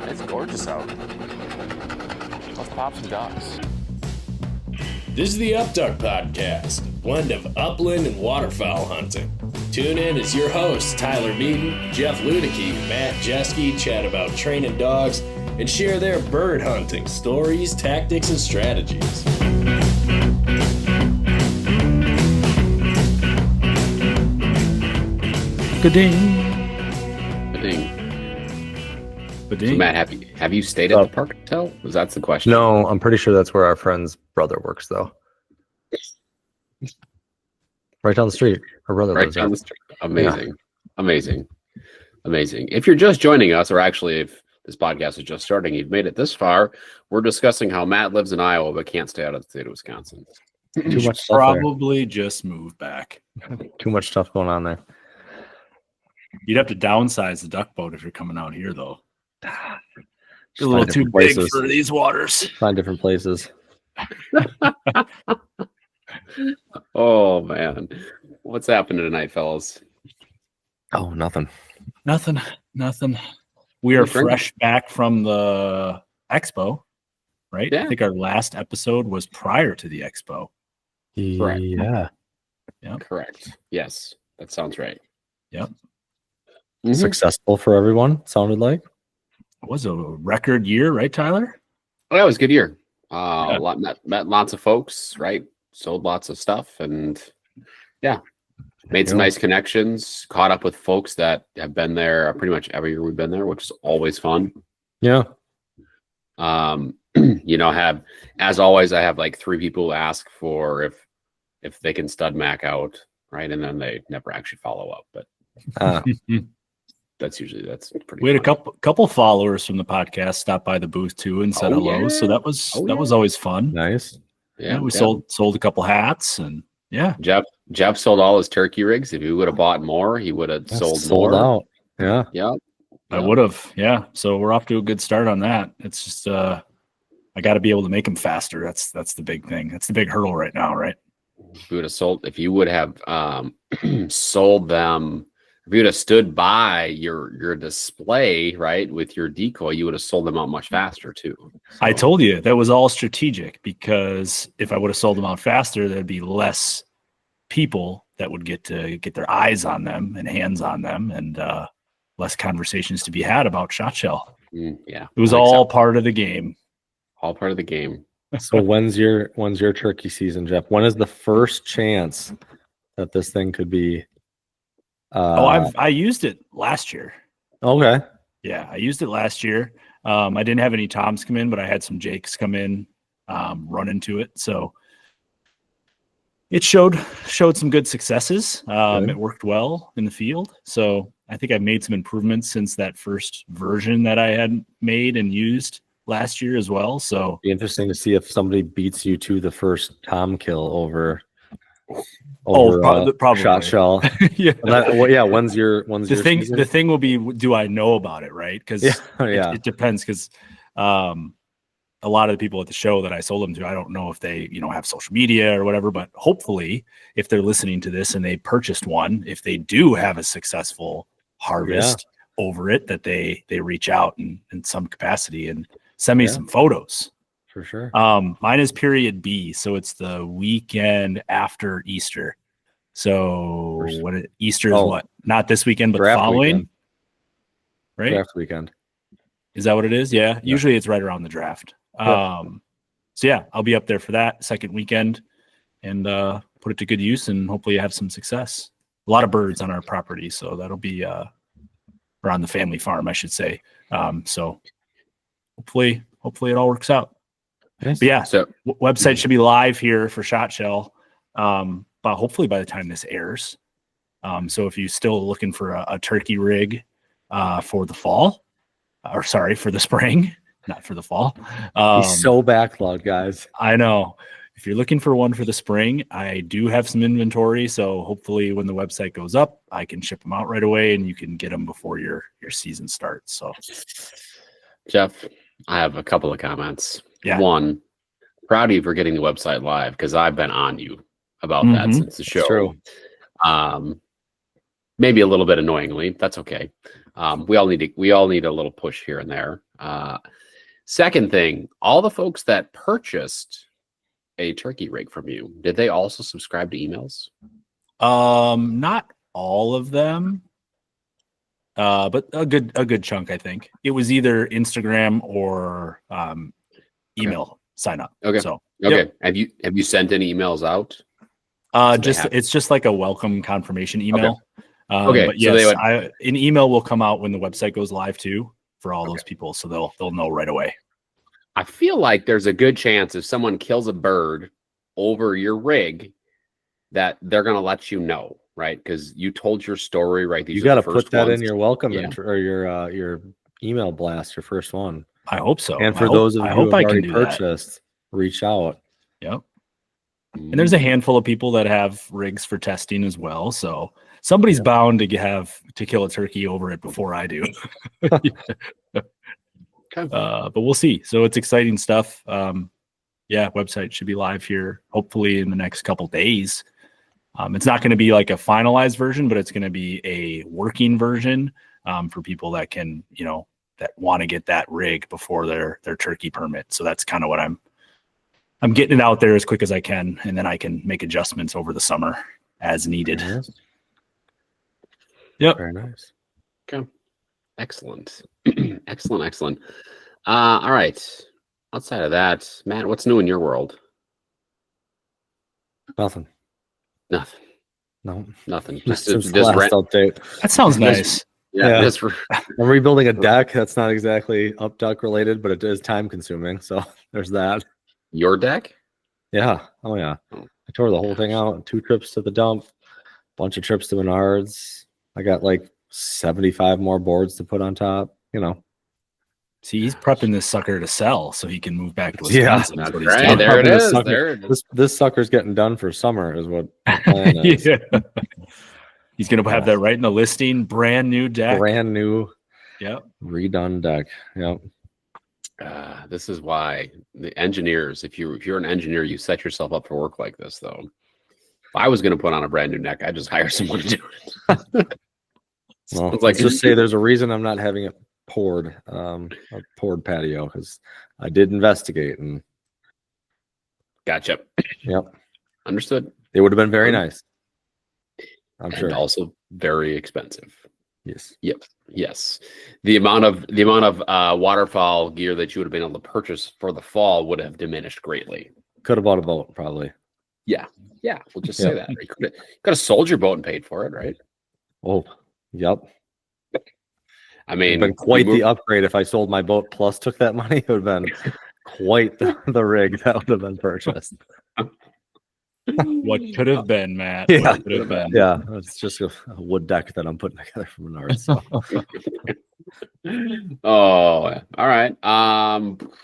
It's gorgeous out. Let's pop some ducks. This is the Up Duck Podcast, a blend of upland and waterfowl hunting. Tune in as your hosts, Tyler Beaton, Jeff Ludicky, Matt Jeske, chat about training dogs and share their bird hunting stories, tactics, and strategies. Ba-ding. So Matt, have you stayed at the Park Hotel? That's the question. No, I'm pretty sure that's where our friend's brother works, though. Right down the street. Her brother lives down there. the street. Amazing. Yeah. Amazing. If you're just joining us, or actually if this podcast is just starting, you've made it this far, we're discussing how Matt lives in Iowa but can't stay out of the state of Wisconsin. Too much stuff Probably just move back. Too much stuff going on there. You'd have to downsize the duck boat if you're coming out here, though. It's a Find little too different big places. for these waters. Find different places. Oh, man. What's happening tonight, fellas? Oh, nothing. Nothing. We are Drink. fresh back from the expo, right? Yeah. I think our last episode was prior to the expo. Correct. Yeah. Correct. Yes, that sounds right. Yep. Mhm. Successful for everyone, sounded like. It was a record year, right, Tyler? Oh, that was a good year. Yeah. Met lots of folks, right? Sold lots of stuff, and made some nice connections. Caught up with folks that have been there pretty much every year we've been there, which is always fun. Yeah. Have as always, I have like 3 people ask for if they can stud Mac out, right, and then they never actually follow up. But that's pretty. We had fun. a couple followers from the podcast stop by the booth too and said hello. Yeah. So that was always fun. Nice. Yeah, we sold a couple hats and Jeff sold all his turkey rigs. If he would have bought more, he would have sold more. Out. Yeah. Yeah. I would have. Yeah. So we're off to a good start on that. It's just I got to be able to make them faster. That's the big thing. That's the big hurdle right now, right? If you would have sold them, if you would have stood by your display, right, with your decoy, you would have sold them out much faster too. So, I told you that was all strategic because if I would have sold them out faster, there'd be less people that would get to get their eyes on them and hands on them, and less conversations to be had about shot shell. Yeah, it was all part of the game. All part of the game. So when's your turkey season, Jeff? When is the first chance that this thing could be? I used it last year. Okay. Yeah, I used it last year. I didn't have any toms come in, but I had some jakes come in, run into it. So it showed some good successes. It worked well in the field. So I think I've made some improvements since that first version that I had made and used last year as well. So Be interesting to see if somebody beats you to the first tom kill over probably shot shell. yeah. When's your thing? season? The thing will be, do I know about it, right? Because it depends. Because a lot of the people at the show that I sold them to, I don't know if they have social media or whatever. But hopefully, if they're listening to this and they purchased one, if they do have a successful harvest over it, that they reach out in some capacity and send me some photos. For sure. Mine is period B, so it's the weekend after Easter. So Easter is what? Not this weekend, but the following. Weekend. Right? Draft weekend. Is that what it is? Yeah. Usually it's right around the draft. So yeah, I'll be up there for that second weekend and put it to good use and hopefully have some success. A lot of birds on our property, so that'll be or on the family farm, I should say. So hopefully it all works out. But yeah, so website should be live here for Shot Shell, but hopefully by the time this airs. So if you're still looking for a turkey rig for the fall, for the spring, not for the fall. He's so backlogged, guys. I know. If you're looking for one for the spring, I do have some inventory. So hopefully when the website goes up, I can ship them out right away and you can get them before your season starts. So Jeff, I have a couple of comments. Yeah. One, proud of you for getting the website live because I've been on you about that since the show. True. maybe a little bit annoyingly. That's okay. We all need a little push here and there. Second thing, all the folks that purchased a turkey rig from you, did they also subscribe to emails? Not all of them, but a good chunk. I think it was either Instagram or email sign up. Okay. So okay. Yep. Have you sent any emails out? It's just like a welcome confirmation email. Okay. But yes, an email will come out when the website goes live too for all those people, so they'll know right away. I feel like there's a good chance if someone kills a bird over your rig that they're going to let you know, right? Because you told your story, right? You got to put that in your welcome or your email blast, your first one. I hope so. And for those of you who have already purchased, reach out. Yep. And there's a handful of people that have rigs for testing as well. So somebody's bound to kill a turkey over it before I do. But we'll see. So it's exciting stuff. Website should be live here hopefully in the next couple days. It's not going to be like a finalized version, but it's going to be a working version for people that can, that want to get that rig before their turkey permit. So that's kind of what I'm getting it out there as quick as I can, and then I can make adjustments over the summer as needed. Nice. Yep. Very nice. Okay. Excellent. Excellent. All right. Outside of that, Matt, what's new in your world? Nothing. No. Nothing. Just last update. That sounds nice. Yeah. I'm rebuilding a deck. That's not exactly up duck related, but it is time consuming. So there's that. Your deck? Yeah. Oh yeah. I tore the whole thing out. 2 trips to the dump, bunch of trips to Menards. I got like 75 more boards to put on top. See, he's prepping this sucker to sell so he can move back to Wisconsin. Yeah, right. There it is. There it is. This sucker's getting done for summer is what the plan is. He's going to have that right in the listing. Brand new deck. Brand new. Yep. Redone deck. Yep. This is why the engineers, if you're an engineer, you set yourself up for work like this, though. If I was going to put on a brand new deck, I'd just hire someone to do it. Well, let's just say there's a reason I'm not having it poured, a poured patio, because I did investigate and gotcha. Yep. Understood. It would have been very nice. I'm sure. Also very expensive. Yes. Yep. Yes. The amount of waterfowl gear that you would have been able to purchase for the fall would have diminished greatly. Could have bought a boat, probably. Yeah. We'll just say that. You could have sold your boat and paid for it, right? Oh, yep. I mean, it would have been quite the upgrade if I sold my boat plus took that money. It would have been quite the rig that would have been purchased. What could have been, Matt? Yeah. What could have been? Yeah, it's just a wood deck that I'm putting together from Menards. So. Oh, all right.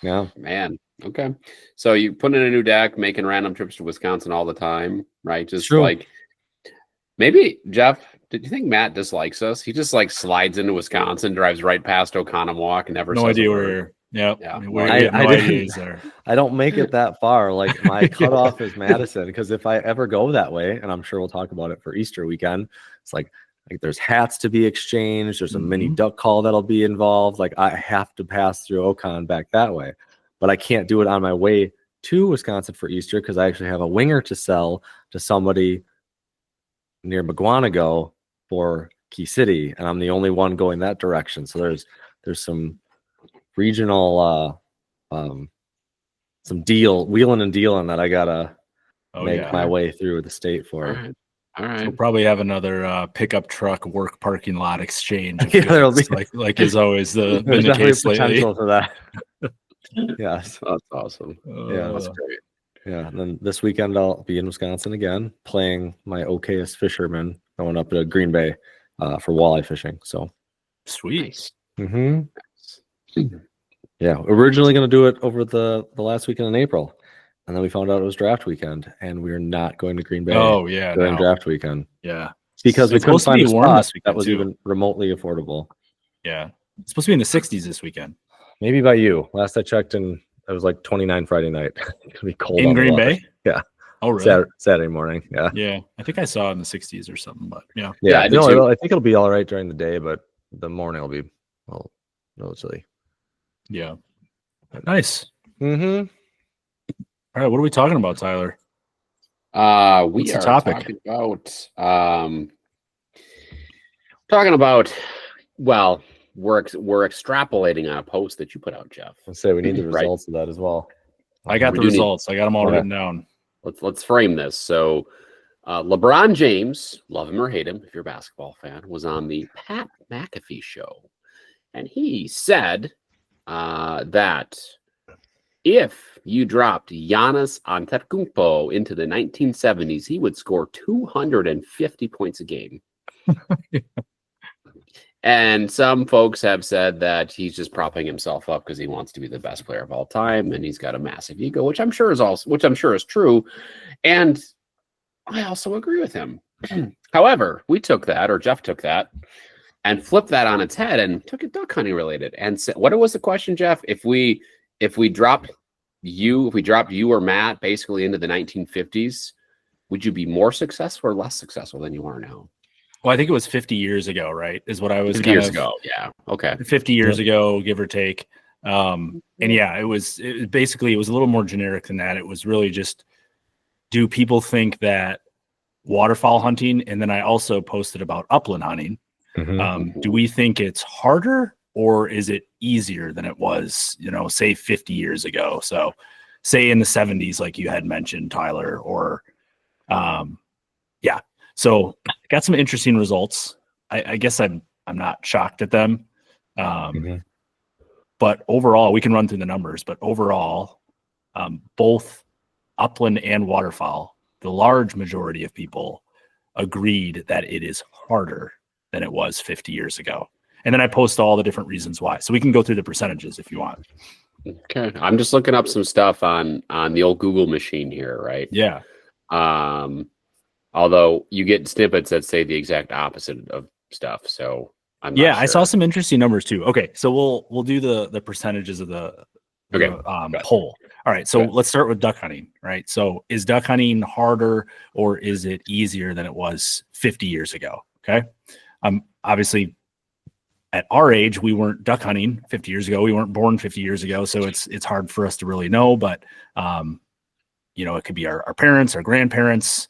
Yeah, man. Okay. So you put in a new deck, making random trips to Wisconsin all the time, right? Just True. Like maybe Jeff. Did you think Matt dislikes us? He just like slides into Wisconsin, drives right past Oconomowoc, and never. No says idea a where. word. Yeah. I don't make it that far. Like my cutoff is Madison, because if I ever go that way, and I'm sure we'll talk about it for Easter weekend, it's like there's hats to be exchanged. There's a mini duck call that'll be involved. Like I have to pass through Ocon back that way, but I can't do it on my way to Wisconsin for Easter because I actually have a winger to sell to somebody near McGuanago for Key City, and I'm the only one going that direction. So there's some regional some wheeling and dealing that I gotta make my way through the state for. All right. We'll probably have another pickup truck work parking lot exchange. There'll be like is always been the case lately. For that. Yes, that's awesome. Yeah, that's great. Yeah, and then this weekend I'll be in Wisconsin again, playing my okayest fisherman, going up to Green Bay for walleye fishing. So sweet. Yeah, originally going to do it over the last weekend in April, and then we found out it was draft weekend, and we are not going to Green Bay. During draft weekend. Yeah, because we couldn't find a spot that was too. Even remotely affordable. Yeah, it's supposed to be in the 60s this weekend. Maybe by you. Last I checked, and it was like 29 Friday night. It's gonna be cold in Green Bay. Yeah. Oh, really? Saturday morning. Yeah. Yeah. I think I saw it in the 60s or something, but yeah. Yeah, I did No, too. I think it'll be all right during the day, but the morning will be relatively. Yeah. Nice. Mm-hmm. All right. What are we talking about, Tyler? We What's the are topic? talking about well, we're extrapolating on a post that you put out, Jeff. Let's say we need the Right. results of that as well. I got We the do need- results. I got them all Okay. written down. Let's frame this. So LeBron James, love him or hate him if you're a basketball fan, was on the Pat McAfee show. And he said that if you dropped Giannis Antetokounmpo into the 1970s, he would score 250 points a game. And some folks have said that he's just propping himself up because he wants to be the best player of all time, and he's got a massive ego, which I'm sure is true. And I also agree with him. However, we took that, or Jeff took that, and flipped that on its head and took it duck hunting related. And said, what was the question, Jeff? If we dropped you or Matt basically into the 1950s, would you be more successful or less successful than you are now? Well, I think it was 50 years ago, right? Is what I was 50 years ago. Yeah. Okay. 50 years ago, give or take. And yeah, it was a little more generic than that. It was really just, do people think that waterfowl hunting, and then I also posted about upland hunting. Do we think it's harder or is it easier than it was, say 50 years ago? So say in the 70s, like you had mentioned, Tyler, or yeah. So got some interesting results. I guess I'm not shocked at them. But overall, we can run through the numbers, but overall, both upland and waterfowl, the large majority of people agreed that it is harder than it was 50 years ago. And then I post all the different reasons why. So we can go through the percentages if you want. Okay. I'm just looking up some stuff on the old Google machine here, right? Yeah. Although you get snippets that say the exact opposite of stuff. So I'm not sure. I saw some interesting numbers too. Okay. So we'll do the percentages of the poll. All right. So let's start with duck hunting, right? So is duck hunting harder or is it easier than it was 50 years ago? Okay. Obviously at our age, we weren't duck hunting 50 years ago. We weren't born 50 years ago. So it's hard for us to really know, but it could be our parents, our grandparents,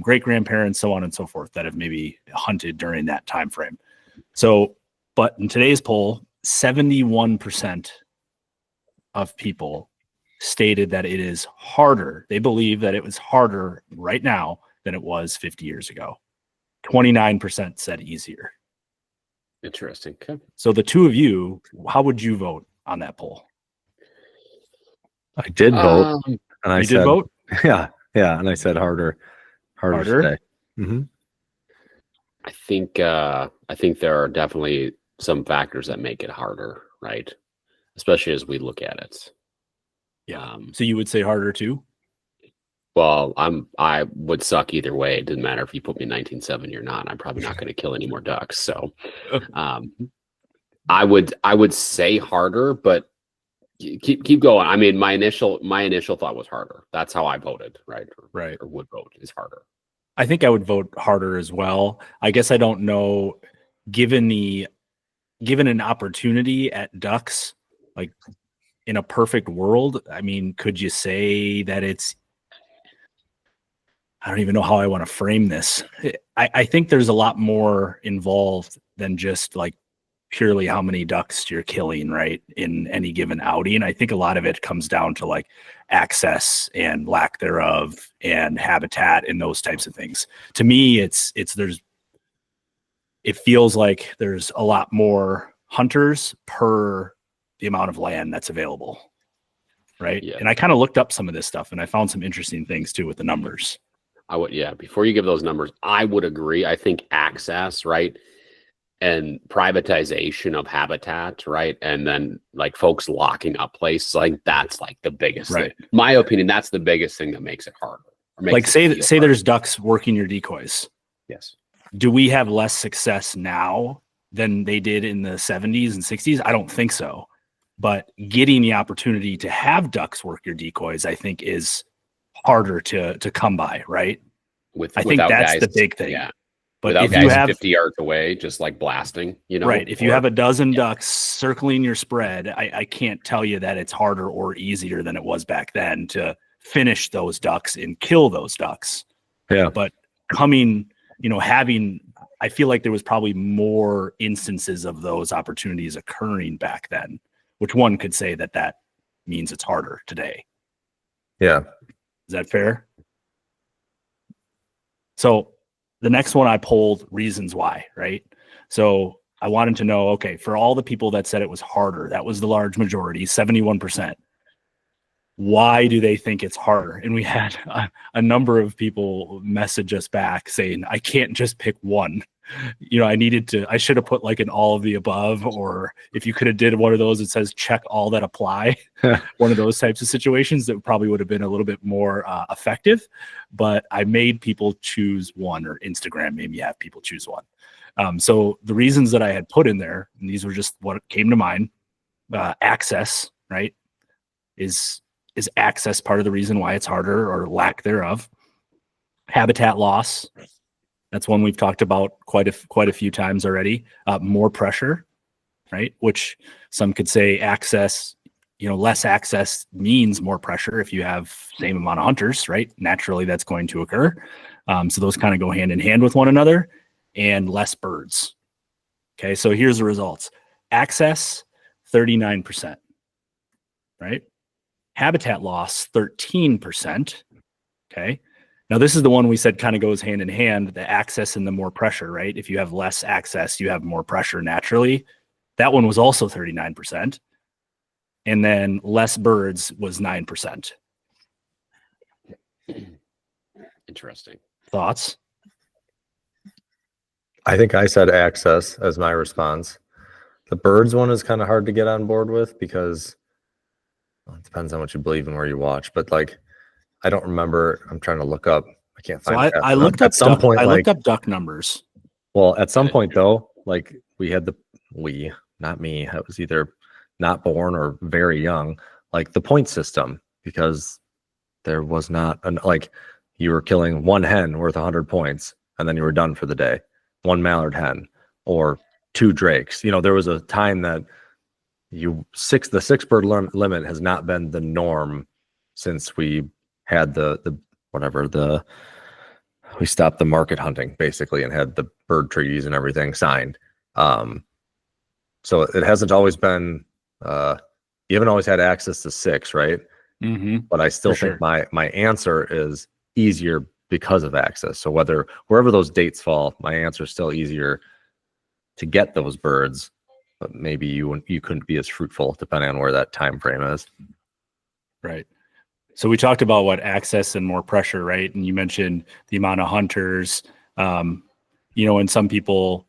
great grandparents, so on and so forth, that have maybe hunted during that time frame. So, but in today's poll, 71% of people stated that it is harder. They believe that it was harder right now than it was 50 years ago. 29% said easier. Interesting. Okay. So the two of you, how would you vote on that poll? I did vote, and I did vote. Yeah, and I said harder today. I think there are definitely some factors that make it harder, right? Especially as we look at it. Yeah. So you would say harder too? Well, I would suck either way. It didn't matter if you put me in 1970 or not. I'm probably not going to kill any more ducks. So, I would say harder, but keep going. I mean, my initial thought was harder. That's how I voted, right? Or would vote is harder. I think I would vote harder as well. I guess I don't know, given an opportunity at ducks, like in a perfect world, I mean, could you say that it's, I don't even know how I want to frame this. I think there's a lot more involved than just like purely how many ducks you're killing, right, in any given outing. I think a lot of it comes down to like access and lack thereof and habitat and those types of things. To me, it feels like there's a lot more hunters per the amount of land that's available, right? Yeah. And I kind of looked up some of this stuff and I found some interesting things too with the numbers. Before you give those numbers, I would agree. I think access, right, and privatization of habitat, right, and then like folks locking up places, like that's like the biggest thing. My opinion, that's the biggest thing that makes it harder. Like say there's ducks working your decoys. Yes. Do we have less success now than they did in the 70s and 60s? I don't think so. But getting the opportunity to have ducks work your decoys, I think, is harder to come by, right? I think without that's guys, the big thing. Yeah. But without if guys you have 50 yards away, just like blasting, right, if you have a dozen yeah. ducks circling your spread, I can't tell you that it's harder or easier than it was back then to finish those ducks and kill those ducks. Yeah. But having, I feel like there was probably more instances of those opportunities occurring back then, which one could say that means it's harder today. Yeah. Is that fair? So the next one I pulled reasons why, right? So I wanted to know, okay, for all the people that said it was harder, that was the large majority, 71%. Why do they think it's harder? And we had a number of people message us back saying, I can't just pick one. I should have put like an all of the above, or if you could have did one of those, it says check all that apply. One of those types of situations that probably would have been a little bit more effective, but I made people choose one, or Instagram made me have people choose one. So the reasons that I had put in there, and these were just what came to mind, access, right? Is access part of the reason why it's harder, or lack thereof? Habitat loss. That's one we've talked about quite a few times already. More pressure, right? Which some could say access, less access means more pressure. If you have same amount of hunters, right? Naturally, that's going to occur. So those kind of go hand in hand with one another. And less birds. Okay, so here's the results. Access, 39%, right? Habitat loss, 13%. Okay. Now, this is the one we said kind of goes hand in hand, the access and the more pressure, right? If you have less access, you have more pressure naturally. That one was also 39%. And then less birds was 9%. Interesting. Thoughts? I think I said access as my response. The birds one is kind of hard to get on board with because it depends on what you believe and where you watch. But like, I don't remember. I'm trying to look up. I can't find. So I looked up at some point. I looked up duck numbers. Well, at some point though, like not me. I was either not born or very young. Like the point system, because there was not like you were killing one hen worth 100 points, and then you were done for the day. One mallard hen or 2 drakes. There was a time that the 6 bird limit has not been the norm since we had we stopped the market hunting basically and had the bird treaties and everything signed. So it hasn't always been, you haven't always had access to 6, right? Mm-hmm. But I still think my answer is easier because of access. So wherever those dates fall, my answer is still easier to get those birds, but maybe you couldn't be as fruitful depending on where that time frame is. Right. So we talked about what access and more pressure, right? And you mentioned the amount of hunters, and some people,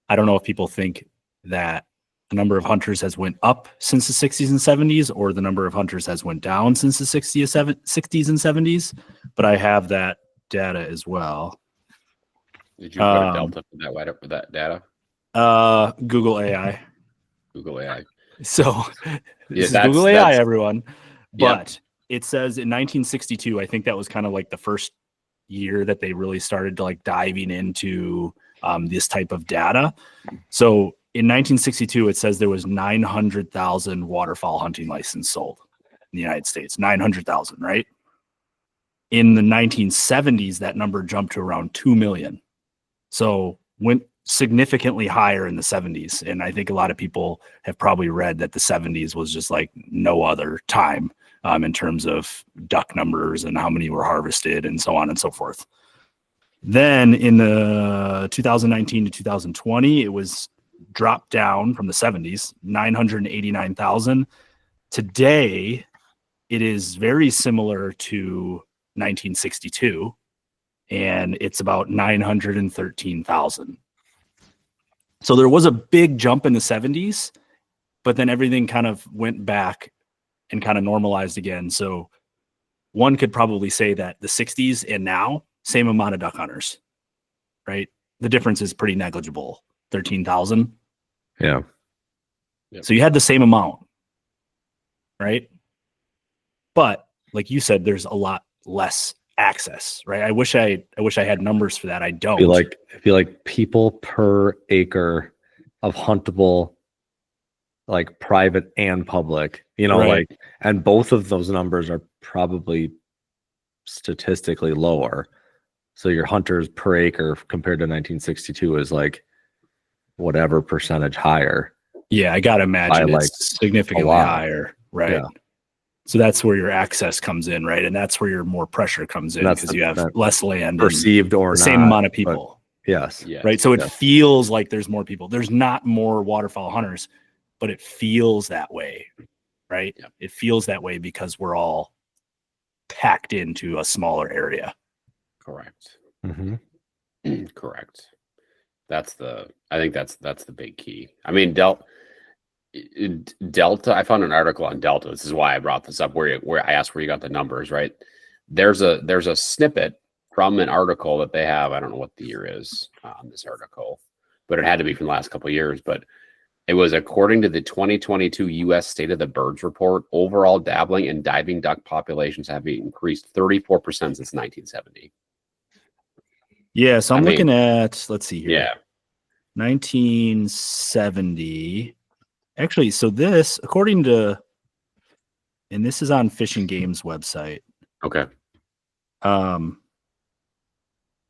I don't know if people think that the number of hunters has went up since the 60s and 70s, or the number of hunters has went down since the 60s and 70s, but I have that data as well. Did you put a delta for that data? Google AI. Google AI. So this is Google AI, everyone. But yep. It says in 1962, I think that was kind of like the first year that they really started to like diving into this type of data. So in 1962, it says there was 900,000 waterfowl hunting licenses sold in the United States. 900,000, right? In the 1970s, that number jumped to around 2 million. So went significantly higher in the 70s. And I think a lot of people have probably read that the 70s was just like no other time in terms of duck numbers and how many were harvested and so on and so forth. Then in the 2019 to 2020, it was dropped down from the 70s, 989,000. Today, it is very similar to 1962, and it's about 913,000. So there was a big jump in the 70s, but then everything kind of went back and kind of normalized again. So one could probably say that the 60s and now, same amount of duck hunters, right? The difference is pretty negligible, 13,000. Yeah. Yep. So you had the same amount, right? But like you said, there's a lot less access, right? I wish I had numbers for that. I don't. I feel like people per acre of huntable, like private and public, Right. and both of those numbers are probably statistically lower. So your hunters per acre compared to 1962 is like whatever percentage higher. Yeah, I gotta imagine By, it's significantly higher, right? Yeah. So that's where your access comes in, right? And that's where your more pressure comes in because you have less land, perceived or the not, same amount of people. Yes. Right. So it feels like there's more people. There's not more waterfowl hunters, but it feels that way, right? Yep. It feels that way because we're all packed into a smaller area. Correct. Mm-hmm. Correct. I think that's the big key. I mean, Delta, I found an article on Delta. This is why I brought this up where I asked where you got the numbers, right? There's a snippet from an article that they have. I don't know what the year is on this article, but it had to be from the last couple of years. But it was according to the 2022 U.S. State of the Birds report, overall dabbling and diving duck populations have increased 34% since 1970. Yeah. So I'm looking at, let's see here. Yeah. 1970. Actually, so this, according to, and this is on Fish and Game's website. Okay.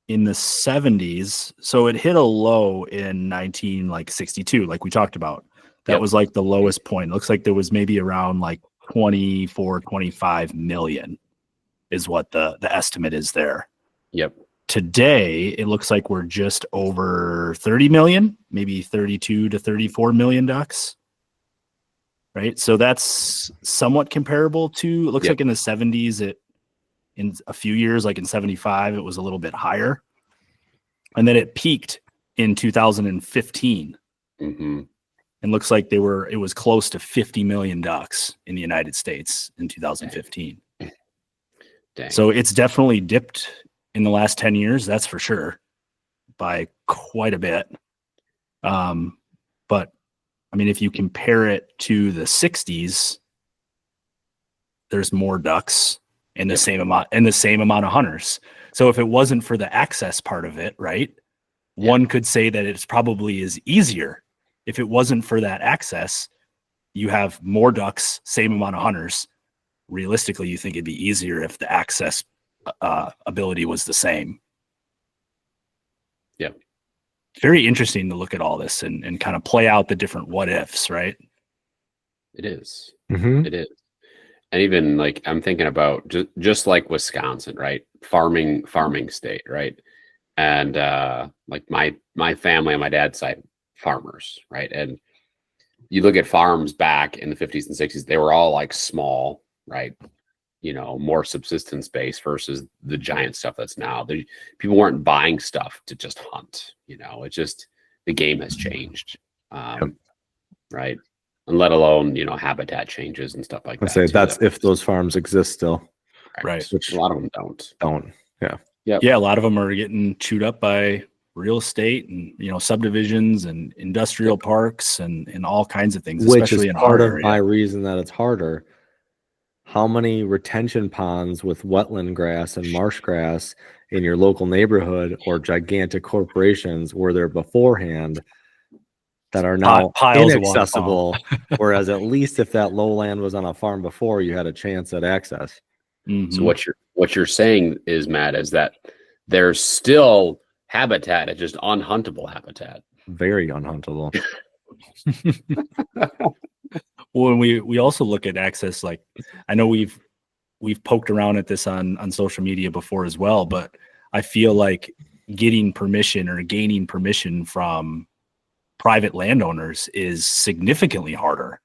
In the 70s, so it hit a low in 1962, like we talked about. That was like the lowest point. It looks like there was maybe around like 24, 25 million is what the estimate is there. Yep. Today, it looks like we're just over 30 million, maybe 32 to 34 million ducks. Right. So that's somewhat comparable to, it looks like in the 70s, in a few years, like in 75, it was a little bit higher. And then it peaked in 2015. Mm-hmm. And looks like it was close to 50 million ducks in the United States in 2015. Dang. So it's definitely dipped in the last 10 years, that's for sure, by quite a bit. But I mean, if you compare it to the 60s, there's more ducks in the same amount of hunters. So if it wasn't for the access part of it, right, one could say that it's probably is easier. If it wasn't for that access, you have more ducks, same amount of hunters. Realistically, you think it'd be easier if the access ability was the same. Yeah. Very interesting to look at all this and kind of play out the different what ifs, right? It is. Mm-hmm. It is. And even like I'm thinking about just like Wisconsin, right? Farming state, right? And like my family on my dad's side, farmers, right? And you look at farms back in the 50s and 60s, they were all like small, right? More subsistence based versus the giant stuff that's now. People weren't buying stuff to just hunt. It's just the game has changed, right? And let alone habitat changes and stuff like that. Say that's if those farms exist still, right? Which a lot of them don't. Yeah, a lot of them are getting chewed up by real estate and subdivisions and industrial parks and all kinds of things. Which especially is in part our of area. my reason that it's harder. How many retention ponds with wetland grass and marsh grass in your local neighborhood or gigantic corporations were there beforehand that are now piles of inaccessible? Whereas at least if that lowland was on a farm before, you had a chance at access. Mm-hmm. So what you're saying is, Matt, is that there's still habitat, it's just unhuntable habitat. Very unhuntable. Well, and we also look at access. Like I know we've poked around at this on social media before as well, but I feel like getting permission or gaining permission from private landowners is significantly harder.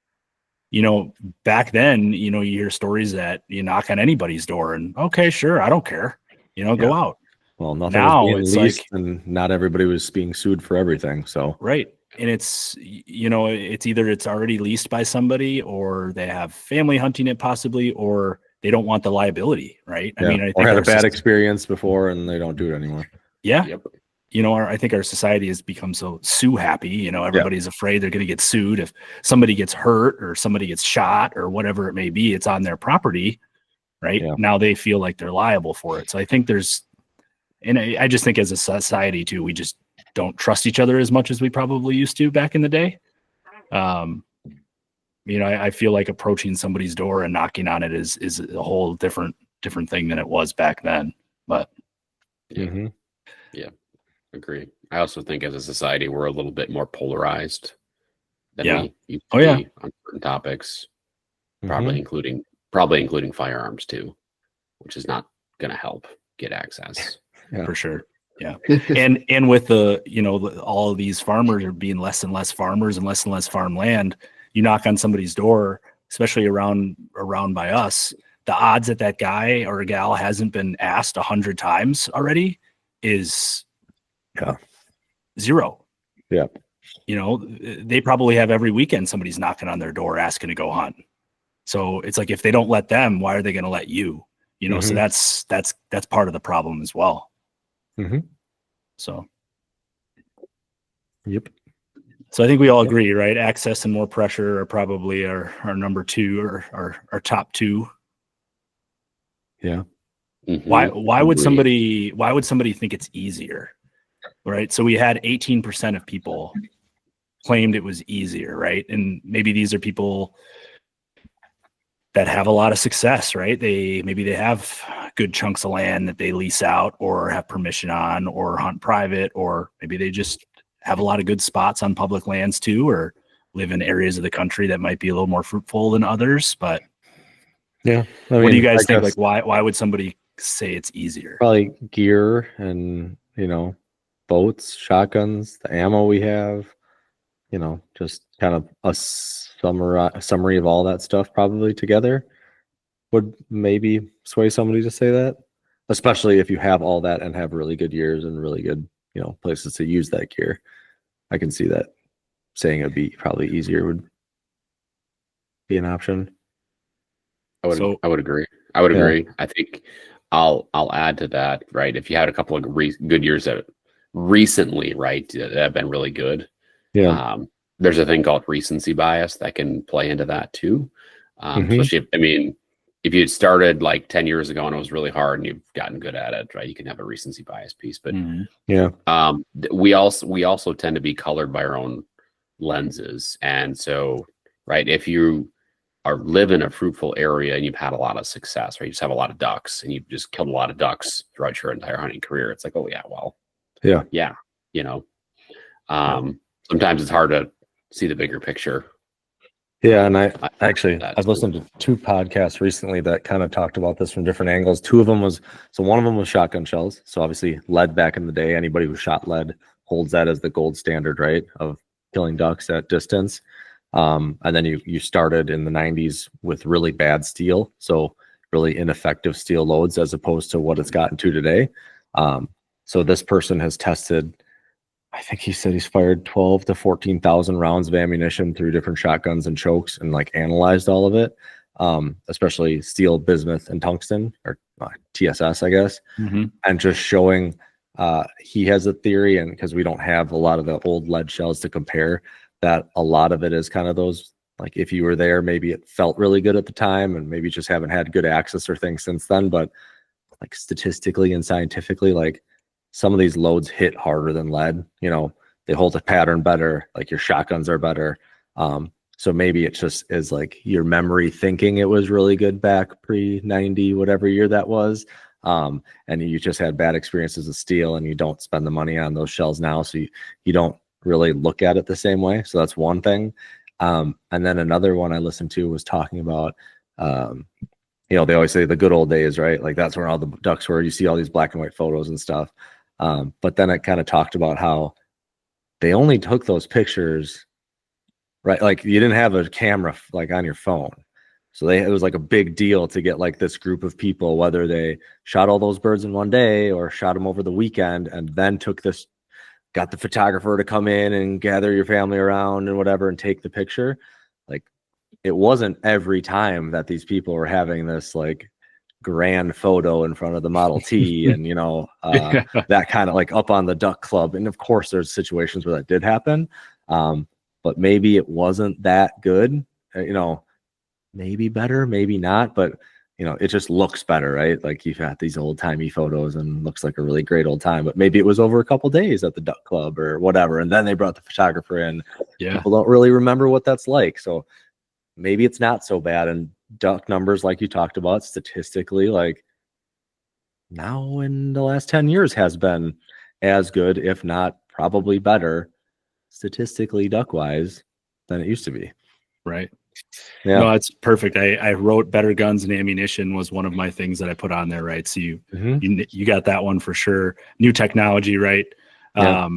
Back then, you hear stories that you knock on anybody's door and okay, sure, I don't care, go out. Well, nothing Now was being it's leased, like, and not everybody was being sued for everything. So right. And it's either it's already leased by somebody or they have family hunting it possibly, or they don't want the liability. Right. Yeah. I mean, I think or had a bad experience before and they don't do it anymore. Yeah. Yep. I think our society has become so sue happy. Everybody's afraid they're going to get sued if somebody gets hurt or somebody gets shot or whatever it may be. It's on their property. right? Yeah. Now they feel like they're liable for it. So I think I just think as a society too, we just don't trust each other as much as we probably used to back in the day. I feel like approaching somebody's door and knocking on it is a whole different thing than it was back then. But yeah, agree. I also think as a society, we're a little bit more polarized than we used to be on certain topics, probably including firearms too, which is not going to help get access. For sure. Yeah. and with all of these farmers are being less and less farmers and less farmland, you knock on somebody's door, especially around by us, the odds that guy or gal hasn't been asked 100 times already is 0. Yeah. They probably have every weekend somebody's knocking on their door asking to go hunt. So it's like, if they don't let them, why are they going to let you? So that's part of the problem as well. So. Yep. So I think we all agree, right? Access and more pressure are probably our number 2 or our top 2. Yeah. Why would somebody think it's easier? Right. So we had 18% of people claimed it was easier, right? And maybe these are people that have a lot of success, right? Maybe they have good chunks of land that they lease out or have permission on or hunt private, or maybe they just have a lot of good spots on public lands too, or live in areas of the country that might be a little more fruitful than others. But yeah, what do you guys think? Like, why would somebody say it's easier? Probably gear and, boats, shotguns, the ammo we have, just kind of a summary of all that stuff probably together would maybe sway somebody to say that, especially if you have all that and have really good years and really good, places to use that gear. I can see that saying it'd be probably easier would be an option. I would agree. I think I'll add to that, right? If you had a couple of good years that recently, right, that have been really good. Yeah. There's a thing called recency bias that can play into that too. Especially if you had started like 10 years ago and it was really hard and you've gotten good at it, right? You can have a recency bias piece, but we also tend to be colored by our own lenses. And so, right, if you live in a fruitful area and you've had a lot of success, right? You just have a lot of ducks and you've just killed a lot of ducks throughout your entire hunting career. It's like, oh yeah, well, yeah. Sometimes it's hard to see the bigger picture. Yeah, and I've listened to 2 podcasts recently that kind of talked about this from different angles. One of them was shotgun shells. So obviously lead back in the day, anybody who shot lead holds that as the gold standard, right, of killing ducks at distance. And then you started in the 90s with really bad steel, so really ineffective steel loads as opposed to what it's gotten to today. So this person has tested, I think he said he's fired 12 to 14,000 rounds of ammunition through different shotguns and chokes and like analyzed all of it, especially steel, bismuth, and tungsten, or TSS, I guess. And just showing he has a theory, and because we don't have a lot of the old lead shells to compare, that a lot of it is kind of those, like if you were there, maybe it felt really good at the time and maybe just haven't had good access or things since then. But like statistically and scientifically, like some of these loads hit harder than lead, they hold a pattern better, like your shotguns are better. So maybe it just is like your memory thinking it was really good back pre-90, whatever year that was. And you just had bad experiences with steel and you don't spend the money on those shells now. So you don't really look at it the same way. So that's one thing. And then another one I listened to was talking about, they always say the good old days, right? Like that's where all the ducks were. You see all these black and white photos and stuff. But then it kind of talked about how they only took those pictures, right? Like you didn't have a camera like on your phone. So it was like a big deal to get like this group of people, whether they shot all those birds in one day or shot them over the weekend, and then got the photographer to come in and gather your family around and whatever and take the picture. Like it wasn't every time that these people were having this like grand photo in front of the Model T and that kind of like up on the duck club. And of course there's situations where that did happen, but maybe it wasn't that good, maybe better, maybe not. But it just looks better, right? Like you've got these old timey photos and looks like a really great old time, but maybe it was over a couple days at the duck club or whatever. And then they brought the photographer in. Yeah. People don't really remember what that's like. So maybe it's not so bad. And duck numbers, like you talked about, statistically, like now in the last 10 years has been as good, if not probably better, statistically duck wise than it used to be. Right. Yeah. No, that's perfect. I wrote better guns and ammunition was one of my things that I put on there, right? So you got that one for sure. New technology, right? Yeah.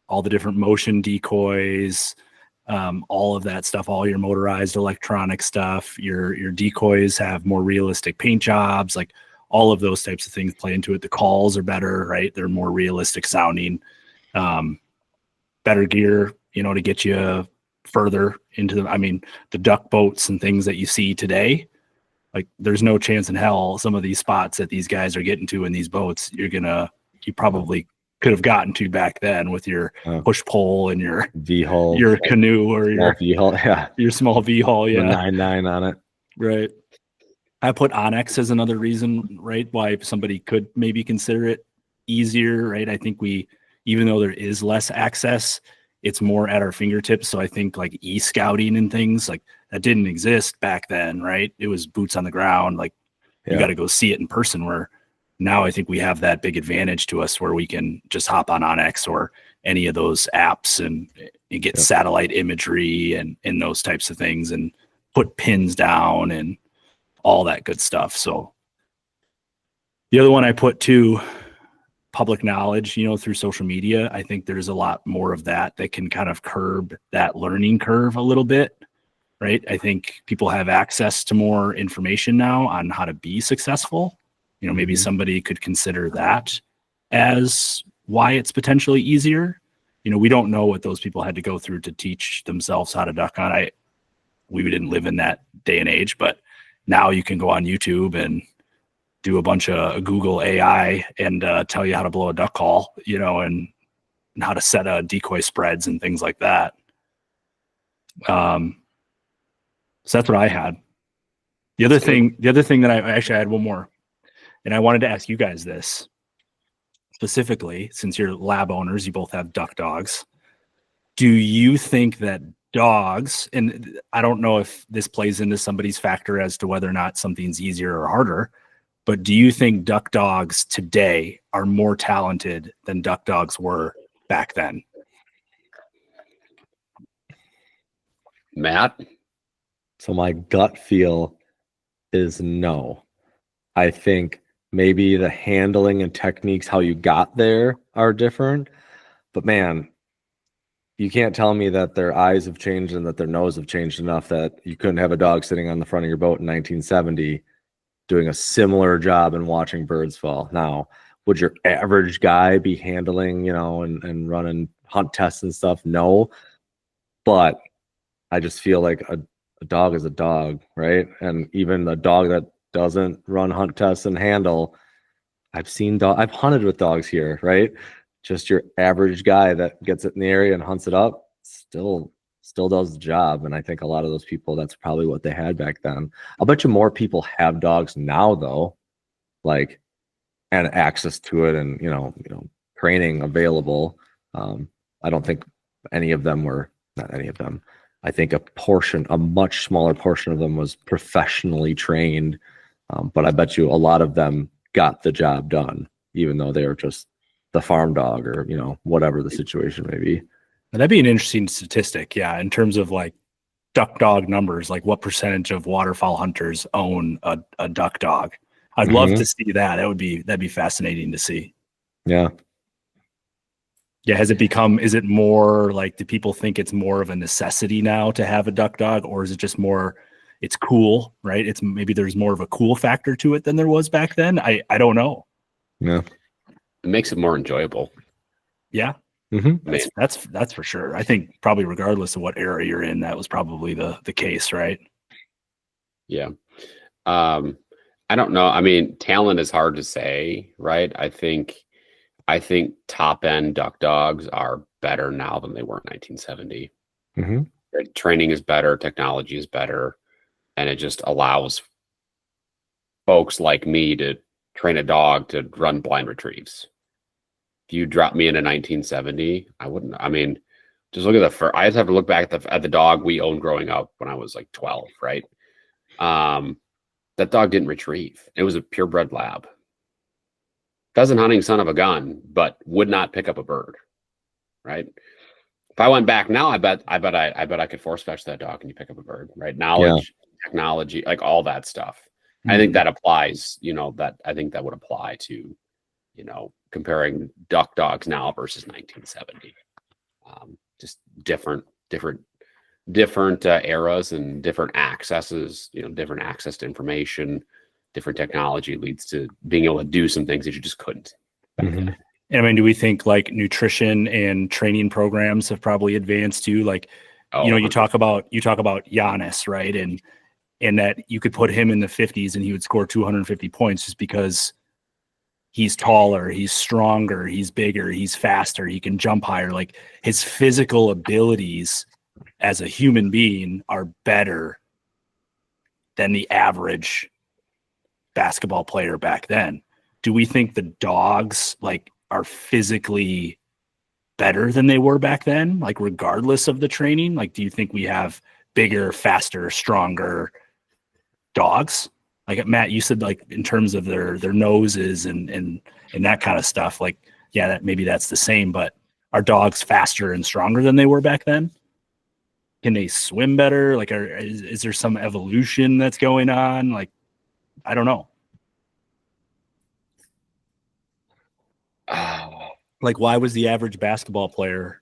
All the different motion decoys, all of that stuff, all your motorized electronic stuff, your decoys have more realistic paint jobs, like all of those types of things play into it. The calls are better, right? They're more realistic sounding, better gear, to get you further into the duck boats and things that you see today. Like there's no chance in hell some of these spots that these guys are getting to in these boats, you probably could have gotten to back then with your push pole and your V-hull, your canoe or your V-hull, your small V-hull, the 9.9 on it. Right. I put Onyx as another reason, right, why somebody could maybe consider it easier, right? I think even though there is less access, it's more at our fingertips. So I think like e-scouting and things like that didn't exist back then, right? It was boots on the ground. Like you got to go see it in person, where now I think we have that big advantage to us where we can just hop on Onyx or any of those apps and get satellite imagery and those types of things and put pins down and all that good stuff. So the other one I put too, public knowledge, through social media. I think there's a lot more of that can kind of curb that learning curve a little bit, right? I think people have access to more information now on how to be successful. Maybe somebody could consider that as why it's potentially easier. We don't know what those people had to go through to teach themselves how to duck on. We didn't live in that day and age, but now you can go on YouTube and do a bunch of Google AI and tell you how to blow a duck call, and how to set decoy spreads and things like that. So that's what I had. The other thing that I had one more, and I wanted to ask you guys this specifically, since you're lab owners, you both have duck dogs. Do you think that dogs, and I don't know if this plays into somebody's factor as to whether or not something's easier or harder, but do you think duck dogs today are more talented than duck dogs were back then? Matt? So my gut feel is no. I think maybe the handling and techniques, how you got there, are different. But man, you can't tell me that their eyes have changed and that their nose have changed enough that you couldn't have a dog sitting on the front of your boat in 1970 doing a similar job and watching birds fall. Now, would your average guy be handling, and running hunt tests and stuff? No. But I just feel like a dog is a dog, right? And even a dog that doesn't run hunt tests and handle, I've hunted with dogs here, right? Just your average guy that gets it in the area and hunts it up still does the job. And I think a lot of those people, that's probably what they had back then. I'll bet you more people have dogs now though, like, and access to it and, training available. I don't think not any of them. I think a much smaller portion of them was professionally trained. But I bet you a lot of them got the job done, even though they were just the farm dog or, whatever the situation may be. That'd be an interesting statistic. Yeah. In terms of like duck dog numbers, like what percentage of waterfowl hunters own a duck dog? I'd love to see that. That'd be fascinating to see. Yeah. Yeah. Is it more like, do people think it's more of a necessity now to have a duck dog, or is it just more, it's cool, right? It's maybe there's more of a cool factor to it than there was back then. I don't know. Yeah. It makes it more enjoyable. Yeah. That's for sure. I think probably regardless of what era you're in, that was probably the case, right? Yeah. I don't know. I mean, talent is hard to say, right? I think top end duck dogs are better now than they were in 1970. Training is better, technology is better, and it just allows folks like me to train a dog to run blind retrieves. If you drop me into 1970, I wouldn't. I mean, just look at I just have to look back at the dog we owned growing up when I was like 12, right? That dog didn't retrieve. It was a purebred lab. Pheasant hunting son of a gun, but would not pick up a bird, right? If I went back now, I bet I could force fetch that dog and you pick up a bird, right? Knowledge, technology, like all that stuff. Mm-hmm. I think that applies, I think that would apply to, comparing duck dogs now versus 1970. Just different eras and different accesses, different access to information, different technology leads to being able to do some things that you just couldn't. Mm-hmm. And I mean, do we think like nutrition and training programs have probably advanced too? Like, you talk about Giannis, right? And that you could put him in the 50s and he would score 250 points just because he's taller, he's stronger, he's bigger, he's faster, he can jump higher. Like his physical abilities as a human being are better than the average basketball player back then. Do we think the dogs are physically better than they were back then? Like regardless of the training, do you think we have bigger, faster, stronger dogs? Like Matt, you said in terms of their noses and that kind of stuff, maybe that's the same, but are dogs faster and stronger than they were back then? Can they swim better? Is there some evolution that's going on? I don't know. Why was the average basketball player,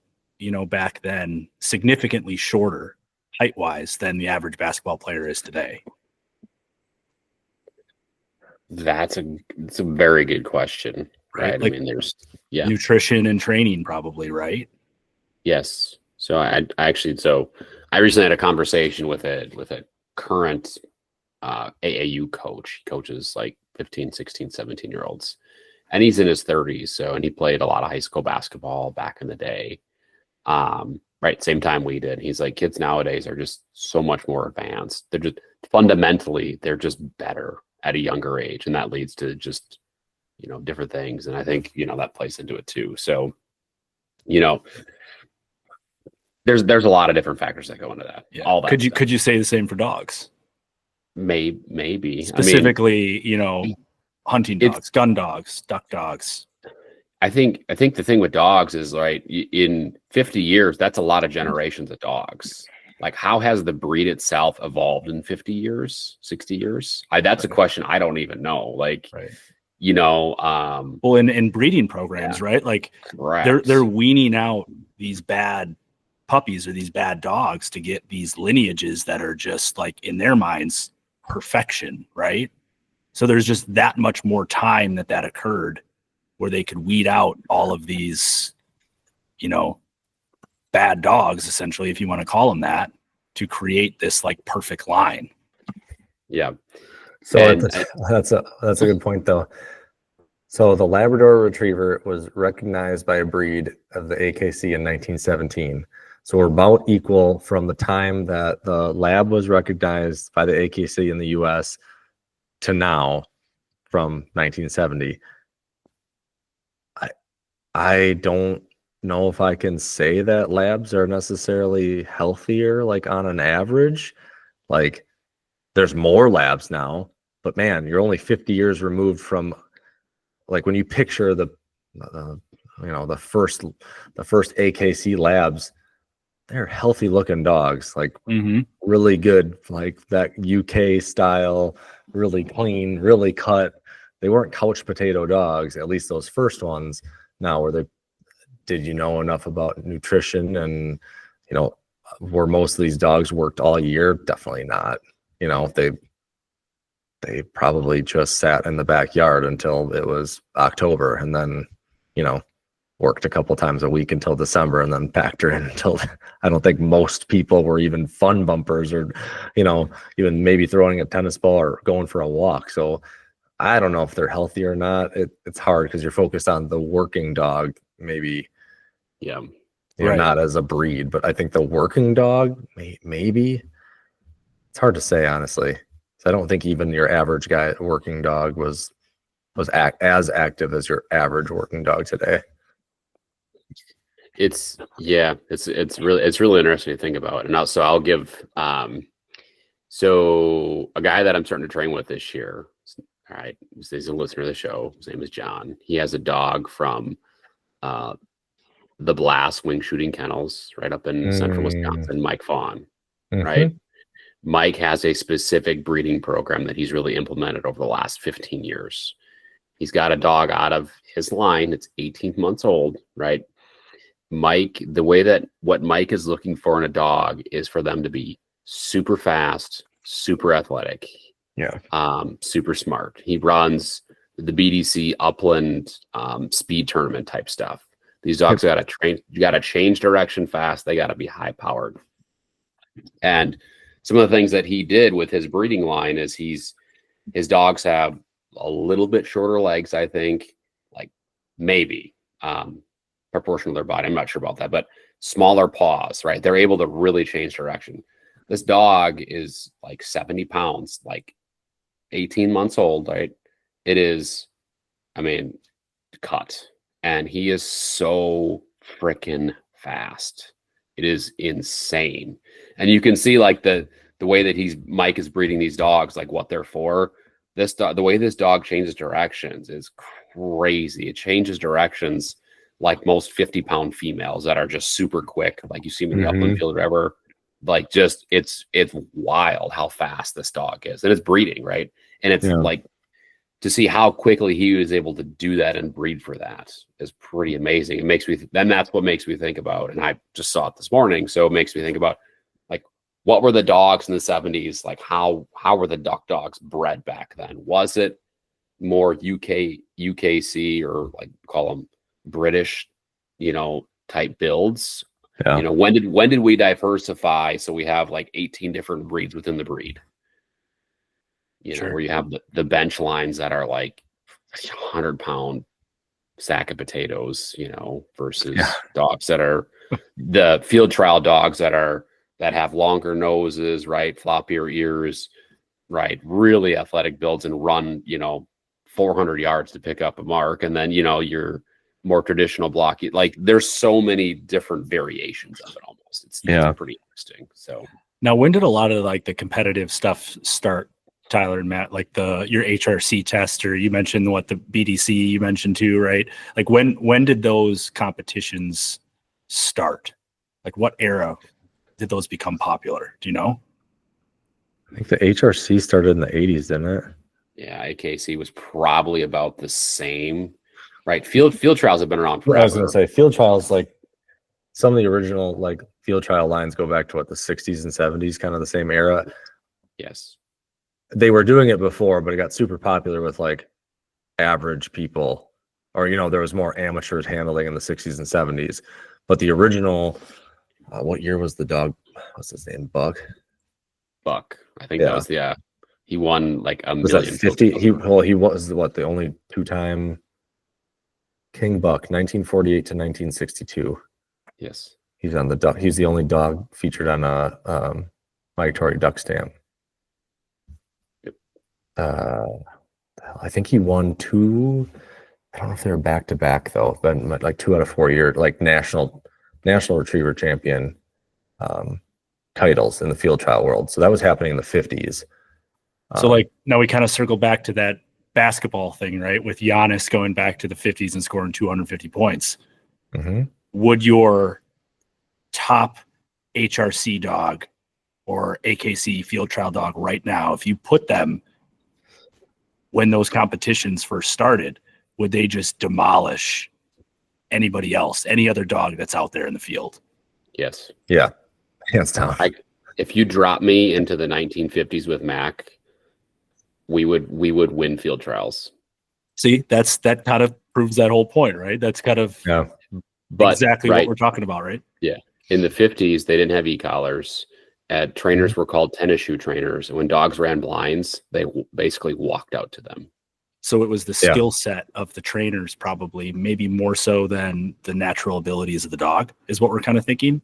back then significantly shorter height-wise than the average basketball player is today? It's a very good question, right? I mean, there's nutrition and training probably, right? Yes. So I recently had a conversation with a current AAU coach. He coaches 15, 16, 17-year-olds. And he's in his 30s. And he played a lot of high school basketball back in the day. Right. Same time we did. He's like, kids nowadays are just so much more advanced. They're just fundamentally, they're just better at a younger age. And that leads to just, different things. And I think, that plays into it too. So, there's a lot of different factors that go into that. Yeah. All that. Could you say the same for dogs? Maybe. Specifically, hunting dogs, gun dogs, duck dogs. I think the thing with dogs is in 50 years, that's a lot of generations of dogs. How has the breed itself evolved in 50 years, 60 years? That's a question I don't even know. Well, in breeding programs, right? They're weaning out these bad puppies or these bad dogs to get these lineages that are just in their minds, perfection, right? So there's just that much more time that occurred where they could weed out all of these, bad dogs, essentially, if you want to call them that, to create this perfect line. Yeah. So that's a good point though. So the Labrador Retriever was recognized by a breed of the AKC in 1917. So we're about equal from the time that the lab was recognized by the AKC in the US to now from 1970. I don't know if I can say that labs are necessarily healthier, on an average. There's more labs now, but man, you're only 50 years removed from when you picture the first AKC labs, they're healthy looking dogs, really good, that UK style, really clean, really cut. They weren't couch potato dogs, at least those first ones. Now, did you know enough about nutrition and, were most of these dogs worked all year? Definitely not. They probably just sat in the backyard until it was October and then, worked a couple times a week until December and then packed her in until I don't think most people were even fun bumpers or, even maybe throwing a tennis ball or going for a walk. So I don't know if they're healthy or not. It's hard because you're focused on the working dog, maybe. Yeah. Not as a breed, but I think the working dog, maybe. It's hard to say, honestly. So I don't think even your average guy working dog was as active as your average working dog today. It's really interesting to think about. And also I'll give so a guy that I'm starting to train with this year, all right, he's a listener to the show. His name is John. He has a dog from the Blast Wing Shooting Kennels right up in central Wisconsin, Mike Fawn, right? Mike has a specific breeding program that he's really implemented over the last 15 years. He's got a dog out of his line. It's 18 months old, right? Mike, the way that what Mike is looking for in a dog is for them to be super fast, super athletic, super smart. He runs the BDC Upland speed tournament type stuff. These dogs got to train. You got to change direction fast. They got to be high powered. And some of the things that he did with his breeding line is his dogs have a little bit shorter legs, I think, like maybe proportional to their body. I'm not sure about that, but smaller paws, right? They're able to really change direction. This dog is like 70 pounds, like 18 months old, right? It is, I mean, cut. And he is so freaking fast. It is insane. And you can see like the way that Mike is breeding these dogs, like what they're for. The way this dog changes directions is crazy. It changes directions like most 50-pound females that are just super quick, like you see them in the upland field, whatever. Like just it's wild how fast this dog is, and it's breeding, right? And it's like to see how quickly he was able to do that and breed for that is pretty amazing. It makes me then that's what makes me think about, and I just saw it this morning, so it makes me think about like what were the dogs in the 70s, like how were the duck dogs bred back then? Was it more UKC or like call them British, type builds? When did we diversify so we have like 18 different breeds within the breed? Where you have the bench lines that are like 100-pound sack of potatoes, versus dogs that are the field trial dogs that have longer noses, right, floppier ears, right, really athletic builds and run 400 yards to pick up a mark, and then your more traditional blocky. Like there's so many different variations of it almost. It's pretty interesting. So now, when did a lot of like the competitive stuff start, Tyler and Matt? Like your HRC test, or you mentioned the BDC you mentioned too, right? Like when did those competitions start? Like what era did those become popular? Do you know? I think the HRC started in the 80s, didn't it? Yeah, AKC was probably about the same. Right, field trials have been around forever. I was going to say field trials, like some of the original like field trial lines go back to the 60s and 70s, kind of the same era. Yes, they were doing it before, but it got super popular with like average people, or there was more amateurs handling in the 60s and 70s. But the original, what year was the dog? What's his name? Buck. I think that was he won like a was million. That 50? He was the only two-time King Buck, 1948 to 1962. Yes, he's on the duck. He's the only dog featured on a migratory duck stamp. Yep. I think he won 2. I don't know if they were back to back though. But like 2 out of 4 years, like national retriever champion titles in the field trial world. So that was happening in the 50s. So like now we kind of circle back to that basketball thing, right? With Giannis going back to the 50s and scoring 250 points. Would your top HRC dog or AKC field trial dog right now, if you put them when those competitions first started, would they just demolish anybody else, any other dog that's out there in the field? Yes. Yeah. Hands down. If you drop me into the 1950s with Mac, we would win field trials. See, that kind of proves that whole point, right? That's kind of exactly what we're talking about, right? Yeah. In the 50s, they didn't have e-collars. Trainers were called tennis shoe trainers. And when dogs ran blinds, they basically walked out to them. So it was the skill set of the trainers, probably, maybe more so than the natural abilities of the dog, is what we're kind of thinking.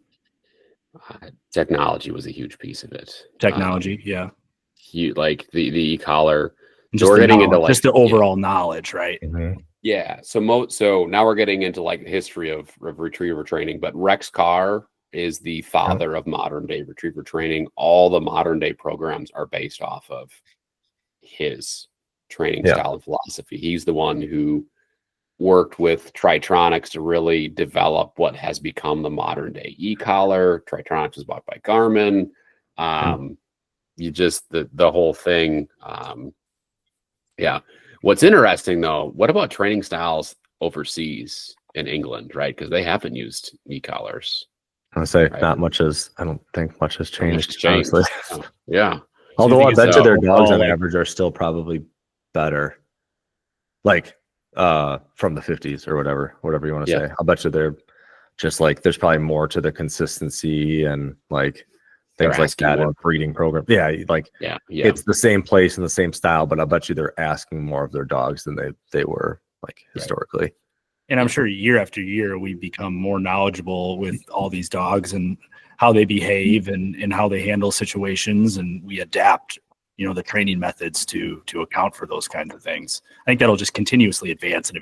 Technology was a huge piece of it. Technology, yeah. like the e-collar. And So we're getting into like just the overall knowledge, right? Yeah. So now we're getting into like the history of retriever training, but Rex Carr is the father of modern day retriever training. All the modern day programs are based off of his training style and philosophy. He's the one who worked with Tritronics to really develop what has become the modern day e-collar. Tritronics was bought by Garmin. You just the whole thing. Yeah. What's interesting though, what about training styles overseas in England, right? Because they haven't used e-collars. I would say not much has. I don't think much has changed. Honestly. Yeah. Although I bet you their dogs on average are still probably better. Like from the 50s or whatever you want to say. I'll bet you they're just like there's probably more to the consistency and like things like that in breeding program. Yeah, like it's the same place and the same style, but I bet you they're asking more of their dogs than they were like historically. And I'm sure year after year we become more knowledgeable with all these dogs and how they behave and how they handle situations, and we adapt, the training methods to account for those kinds of things. I think that'll just continuously advance,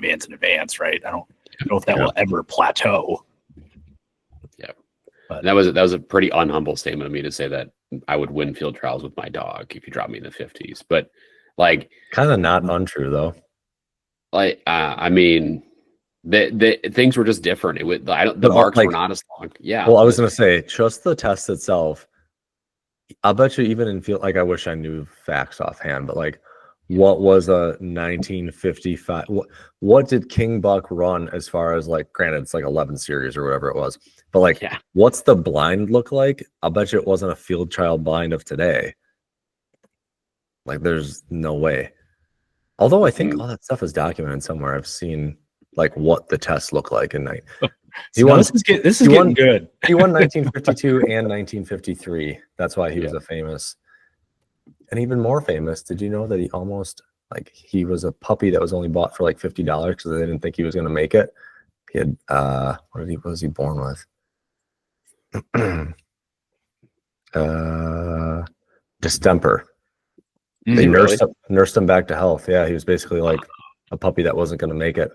right? I don't know if that will ever plateau. Yeah. But that was a pretty unhumble statement of me to say that I would win field trials with my dog if you dropped me in the 50s. But like kind of not untrue though. Like I mean the things were just different. The marks were not as long. Yeah. Well, I was gonna say just the test itself. I'll bet you even in field, like I wish I knew facts offhand, but like what was a 1955? What did King Buck run as far as like, granted, it's like 11 series or whatever it was, but like, what's the blind look like? I'll bet you it wasn't a field trial blind of today. Like, there's no way. Although I think all that stuff is documented somewhere. I've seen like what the tests look like in night. This is getting good. He won 1952 and 1953. That's why he was a famous, and even more famous. Did you know that he almost he was a puppy that was only bought for like $50 because they didn't think he was going to make it. He had what was he born with? Distemper. They nursed him back to health. Yeah, he was basically like a puppy that wasn't going to make it.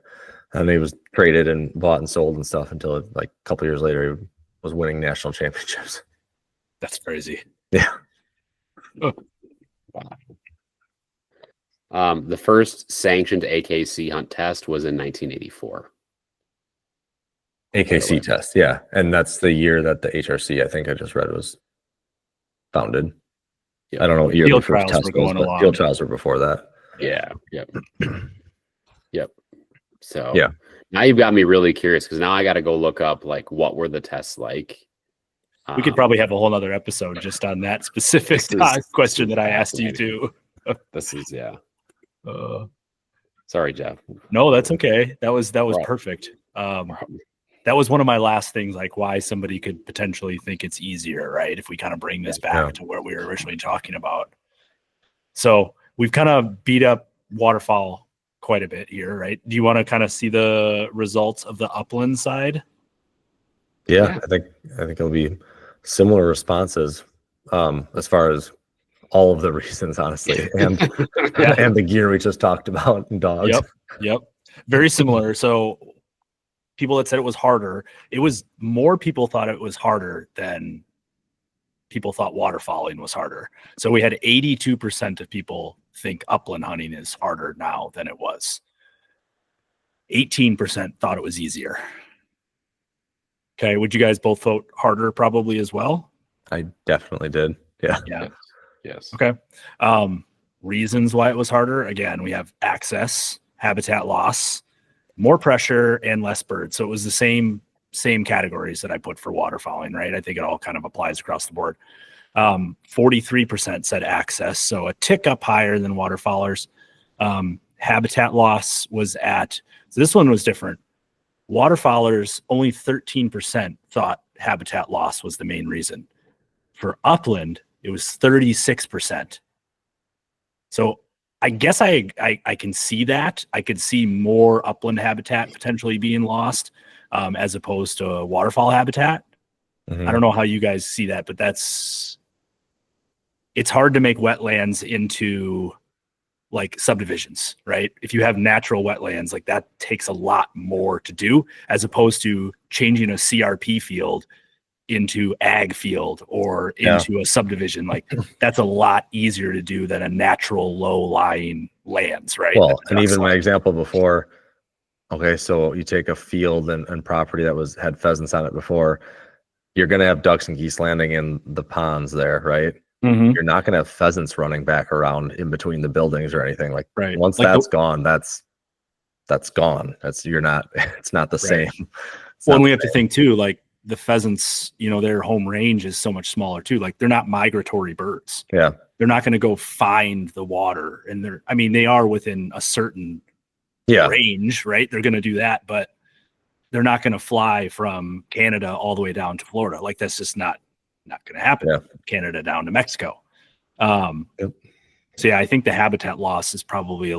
And he was traded and bought and sold and stuff until like a couple years later he was winning national championships. That's crazy. Yeah. Wow. The first sanctioned AKC hunt test was in 1984. AKC test, yeah. And that's the year that the HRC, I think I just read, was founded. Yep. I don't know what year field trials were going along. Field trials were before that. Yeah. Yep. Yep. So now you've got me really curious because now I got to go look up like what were the tests like. We could probably have a whole other episode just on that specific question that I asked you too. This is sorry, Jeff. No, that's okay. That was perfect. That was one of my last things, like why somebody could potentially think it's easier, right? If we kind of bring this back to where we were originally talking about. So we've kind of beat up waterfowl quite a bit here, right? Do you want to kind of see the results of the upland side? Yeah. I think it'll be similar responses as far as all of the reasons, honestly, and and the gear we just talked about and dogs. Yep. Very similar. So people that said it was harder, it was more people thought it was harder than people thought waterfowling was harder. So we had 82% of people think upland hunting is harder now than it was. 18% thought it was easier. Okay. Would you guys both vote harder probably as well? I definitely did. Yeah. Yes. Okay. Reasons why it was harder. Again, we have access, habitat loss, more pressure, and less birds. So it was the same categories that I put for waterfowling, right? I think it all kind of applies across the board. 43% said access, so a tick up higher than waterfowlers. Habitat loss was so this one was different. Waterfowlers, only 13% thought habitat loss was the main reason. For upland, it was 36%. So I guess I can see that. I could see more upland habitat potentially being lost as opposed to waterfowl habitat. Mm-hmm. I don't know how you guys see that, but that's it's hard to make wetlands into like subdivisions, right? If you have natural wetlands, like that takes a lot more to do as opposed to changing a CRP field into ag field or into a subdivision. Like that's a lot easier to do than a natural low lying lands, right? Well, and even my example before, okay, so you take a field and property that had pheasants on it before, you're going to have ducks and geese landing in the ponds there, right? Mm-hmm. You're not going to have pheasants running back around in between the buildings or anything. Like once like that's gone, that's gone. It's not the same. Well, and we have to think too, like the pheasants, their home range is so much smaller too. Like they're not migratory birds. Yeah. They're not going to go find the water, and they are within a certain range, right? They're going to do that, but they're not going to fly from Canada all the way down to Florida. Like that's just not going to happen. Canada down to Mexico. So yeah, I think the habitat loss is probably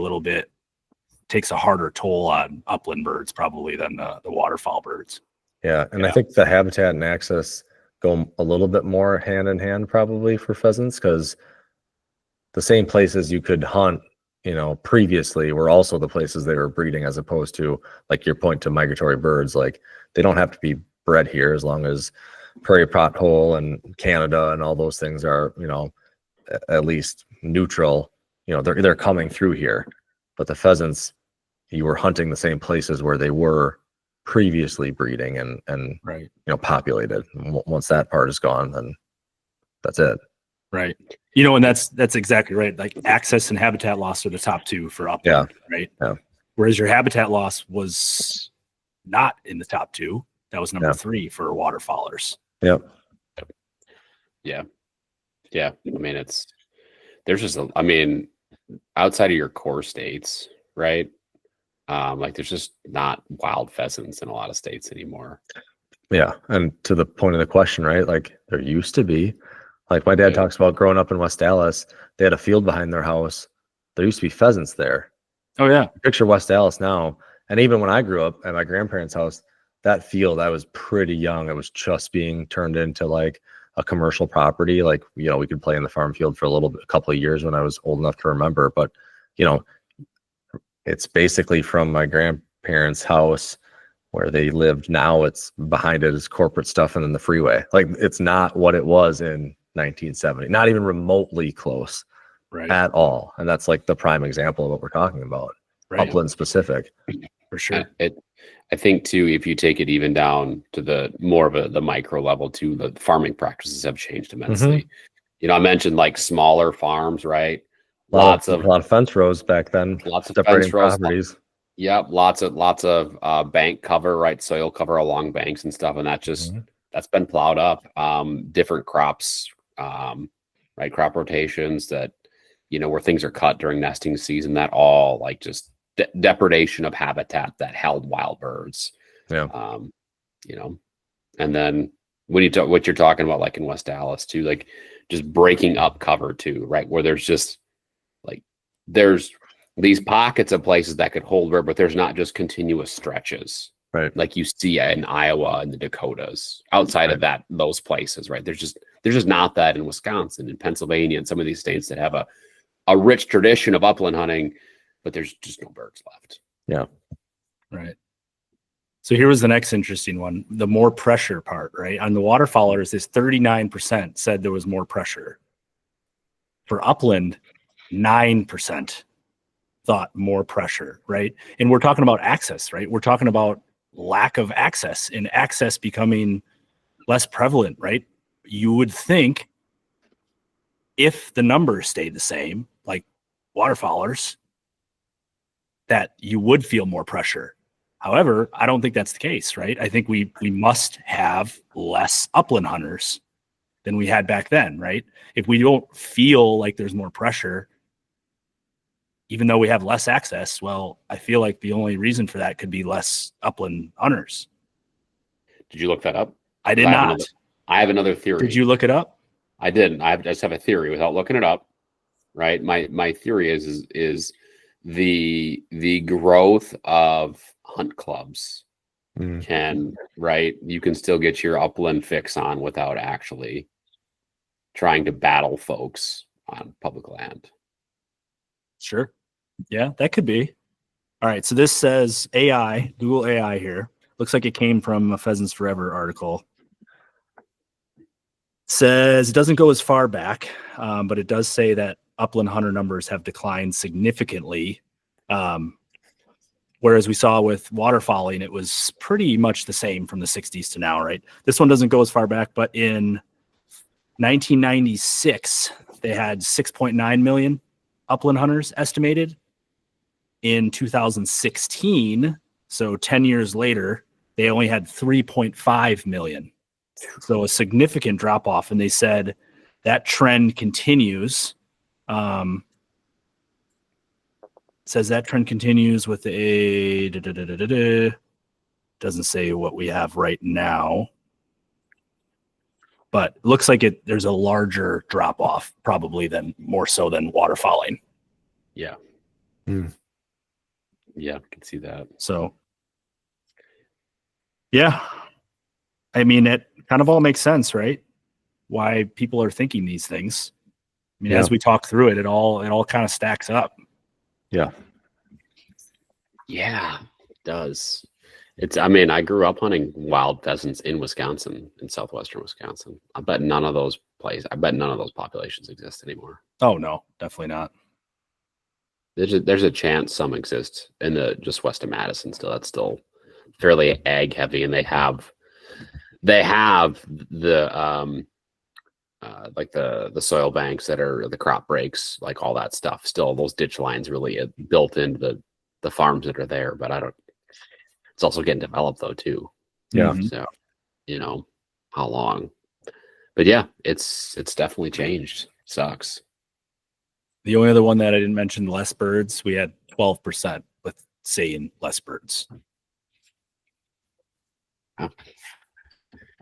takes a harder toll on upland birds probably than the waterfowl birds. Yeah. And I think the habitat and access go a little bit more hand in hand probably for pheasants, because the same places you could hunt, previously were also the places they were breeding, as opposed to like your point to migratory birds. Like they don't have to be bred here as long as prairie pothole and Canada and all those things are, at least neutral. They're coming through here. But the pheasants, you were hunting the same places where they were previously breeding and populated. Once that part is gone, then that's it. Right. And that's exactly right. Like access and habitat loss are the top two for upland, right? Yeah. Whereas your habitat loss was not in the top two. That was number 3 for waterfowlers. Yep. Yeah. Yeah. Outside of your core states, right? Like there's just not wild pheasants in a lot of states anymore. Yeah. And to the point of the question, right? Like there used to be, like my dad talks about growing up in West Dallas, they had a field behind their house. There used to be pheasants there. Oh yeah. Picture West Dallas now. And even when I grew up at my grandparents' house, that field, I was pretty young. It was just being turned into like a commercial property. Like, we could play in the farm field for a couple of years when I was old enough to remember. But, it's basically from my grandparents' house where they lived. Now it's behind it is corporate stuff and then the freeway. Like it's not what it was in 1970, not even remotely close at all. And that's like the prime example of what we're talking about. Upland specific. For sure. I think too, if you take it even down to the more of the micro level too, the farming practices have changed immensely. I mentioned like smaller farms, right? A lot of fence rows back then. Lots of fence rows. Properties. Yep. Lots of bank cover, right? Soil cover along banks and stuff. And that's been plowed up. Different crops, right? Crop rotations that, where things are cut during nesting season, that all like just depredation of habitat that held wild birds. Yeah. And then when what you're talking about, like in West Dallas too, like just breaking up cover too, right? Where there's these pockets of places that could hold bird, but there's not just continuous stretches, right? Like you see in Iowa and the Dakotas. Outside of those places, right? There's just not that in Wisconsin and Pennsylvania and some of these states that have a rich tradition of upland hunting, but there's just no birds left. Yeah. Right. So here was the next interesting one, the more pressure part, right? On the waterfowlers, this 39% said there was more pressure. For upland, 9% thought more pressure, right? And we're talking about access, right? We're talking about lack of access and access becoming less prevalent, right? You would think if the numbers stayed the same, like waterfowlers, that you would feel more pressure. However, I don't think that's the case, right? I think we must have less upland hunters than we had back then, right? If we don't feel like there's more pressure, even though we have less access, well, I feel like the only reason for that could be less upland hunters. Did you look that up? I did not. I have another theory. Did you look it up? I didn't. I just have a theory without looking it up. Right. My theory is the growth of hunt clubs can, right? You can still get your upland fix on without actually trying to battle folks on public land. Sure. Yeah, that could be. All right. So this says AI, Google AI here. Looks like it came from a Pheasants Forever article. Says it doesn't go as far back, but it does say that upland hunter numbers have declined significantly. Whereas we saw with waterfowling, it was pretty much the same from the 60s to now, right? This one doesn't go as far back, but in 1996, they had 6.9 million upland hunters estimated. In 2016, so 10 years later, they only had 3.5 million. So a significant drop off. And they said that trend continues. Says that trend continues with a doesn't say what we have right now, but looks like there's a larger drop off, probably more so than waterfowling. Yeah. Yeah, I can see that. So yeah, I mean, it kind of all makes sense, right? Why people are thinking these things. I mean, as we talk through it, it all kind of stacks up. Yeah. Yeah, it does. I mean, I grew up hunting wild pheasants in Wisconsin, in southwestern Wisconsin. I bet none of those populations exist anymore. Oh no, definitely not. There's a chance some exist in just west of Madison still. That's still fairly ag heavy, and they have the like the soil banks that are the crop breaks, like all that stuff. Still, those ditch lines really built into the farms that are there. But it's also getting developed though too. Yeah. So, how long? But yeah, it's definitely changed. Sucks. The only other one that I didn't mention, less birds, we had 12% with saying less birds. Oh.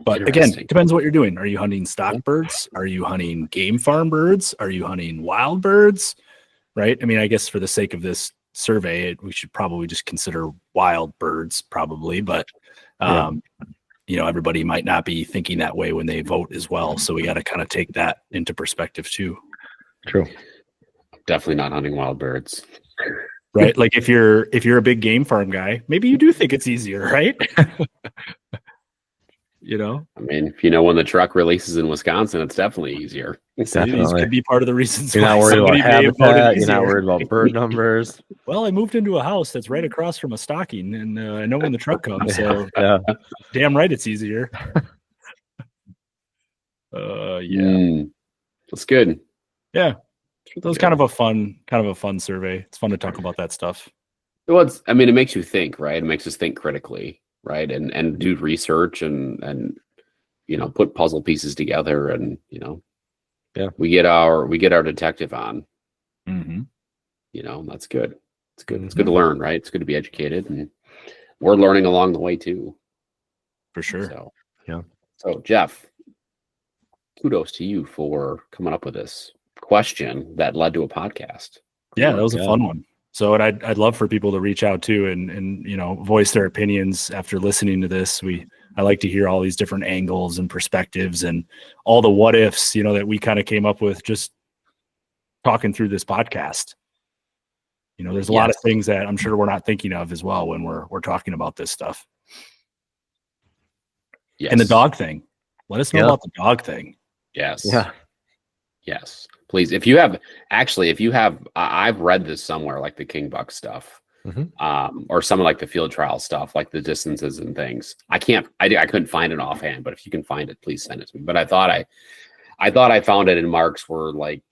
But again, it depends what you're doing. Are you hunting stock birds? Are you hunting game farm birds? Are you hunting wild birds? Right? I mean, I guess for the sake of this survey, we should probably just consider wild birds probably, but everybody might not be thinking that way when they vote as well. So we got to kind of take that into perspective too. True. Definitely not hunting wild birds. Right? Like if you're a big game farm guy, maybe you do think it's easier, right? I mean, if when the truck releases in Wisconsin, it's definitely easier. These could be part of the reasons. You're not worried about habitat. You're not worried about bird numbers. Well, I moved into a house that's right across from a stocking, and I know when the truck comes. So, damn right, it's easier. That's good. Yeah, that was kind of a fun survey. It's fun to talk about that stuff. Well, it makes you think, right? It makes us think critically, right? And do research and put puzzle pieces together, and we get our detective on. Mm-hmm. That's good. It's good. It's good to learn, right? It's good to be educated, and we're learning along the way too. For sure. So, So Jeff, kudos to you for coming up with this question that led to a podcast. Yeah, that was a fun one. So, and I'd love for people to reach out too and voice their opinions after listening to this. I like to hear all these different angles and perspectives and all the what ifs, that we kind of came up with just talking through this podcast. There's a lot of things that I'm sure we're not thinking of as well when we're talking about this stuff. Yes. And the dog thing. Let us know about the dog thing. Yes. Yeah. Yes. Please. If you have, I've read this somewhere, like the King Buck stuff, or some of like the field trial stuff, like the distances and things. I couldn't find it offhand, but if you can find it, please send it to me. But I thought I found it in marks were like,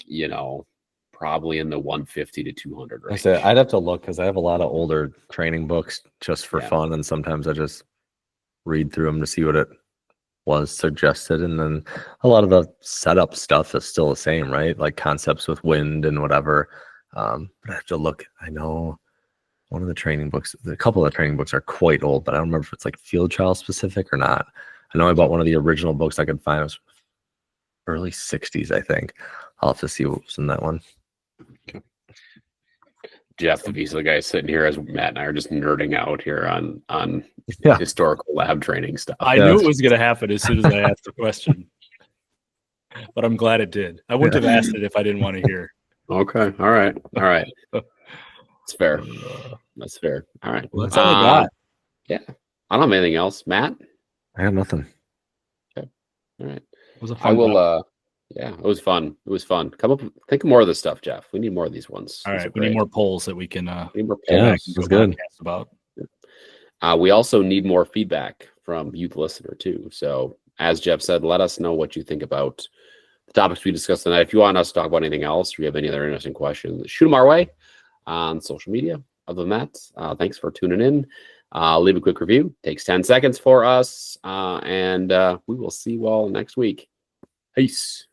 probably in the 150 to 200 range. I'd have to look because I have a lot of older training books just for fun. And sometimes I just read through them to see what it was suggested, and then a lot of the setup stuff is still the same, right? Like concepts with wind and whatever. But I have to look. I know one of the training books, a couple of the training books are quite old, but I don't remember if it's like field trial specific or not. I know I bought one of the original books I could find. It was early 60s, I think. I'll have to see what was in that one. Okay. Jeff, he's the guy sitting here as Matt and I are just nerding out here on historical lab training stuff. I knew it was going to happen as soon as I asked the question. but I'm glad it did. I wouldn't have asked it if I didn't want to hear. Okay. All right. That's fair. That's fair. All right. Well, that's all I got. Yeah. I don't have anything else. Matt? I have nothing. Okay. All right. It was a fun yeah, it was fun. It was fun. Think of more of this stuff, Jeff. We need more of these ones. All right. We need more polls that we can that's good. About. We also need more feedback from you, the listener, too. So, as Jeff said, let us know what you think about the topics we discussed tonight. If you want us to talk about anything else, or you have any other interesting questions, shoot them our way on social media. Other than that, thanks for tuning in. Leave a quick review. Takes 10 seconds for us. And we will see you all next week. Peace.